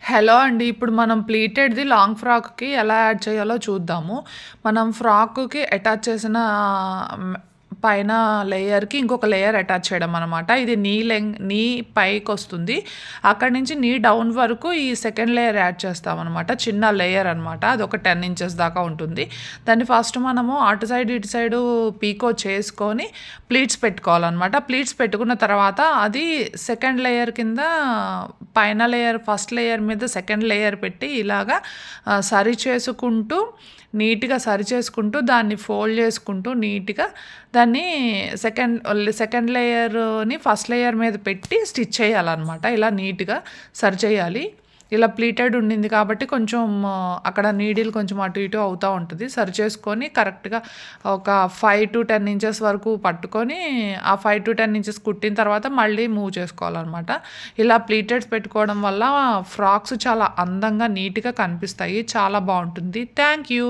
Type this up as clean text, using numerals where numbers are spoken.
Hello అండి. ఇప్పుడు మనం ప్లీటెడ్‌ది లాంగ్ ఫ్రాక్‌కి ఎలా యాడ్ చేయాలో చూద్దాము. మనం ఫ్రాక్‌కి అటాచ్ చేసిన హ్మ్, పైన లేయర్‌కి ఇంకొక లేయర్ అటాచ్ చేయడం అనమాట. ఇది నీ పైకొస్తుంది. అక్కడి నుంచి నీ డౌన్ వరకు ఈ సెకండ్ లేయర్ యాడ్ చేస్తామనమాట. చిన్న లేయర్ అనమాట. అదొక 10 ఇంచెస్ దాకా ఉంటుంది. దాన్ని ఫస్ట్ మనము అటు సైడ్, ఇటు సైడు పీకో చేసుకొని ప్లీట్స్ పెట్టుకోవాలనమాట. ప్లీట్స్ పెట్టుకున్న తర్వాత అది సెకండ్ లేయర్ కింద పైన లేయర్ ఫస్ట్ లేయర్ మీద సెకండ్ లేయర్ పెట్టి ఇలాగా సరి చేసుకుంటూ నీట్‌గా సరి చేసుకుంటూ దాన్ని ఫోల్డ్ చేసుకుంటూ నీట్‌గా దాన్ని సెకండ్ లేయర్‌ని ఫస్ట్ లేయర్ మీద పెట్టి స్టిచ్ చేయాలనమాట. ఇలా నీట్‌గా సరి చేయాలి. ఇలా ప్లీటెడ్ ఉండింది కాబట్టి కొంచెం అక్కడ నీడిల్ కొంచెం అటు ఇటు అవుతా ఉంటది. సరి చేసుకొని కరెక్ట్‌గా ఒక 5-10 ఇంచెస్ వరకు పట్టుకొని, ఆ 5-10 ఇంచెస్ కుట్టిన తర్వాత మళ్ళీ మూవ్ చేసుకోవాలనమాట. ఇలా ప్లీటెడ్స్ పెట్టుకోవడం వల్ల ఫ్రాక్స్ చాలా అందంగా, నీట్‌గా కనిపిస్తాయి. చాలా బావుంటుంది. Thank you.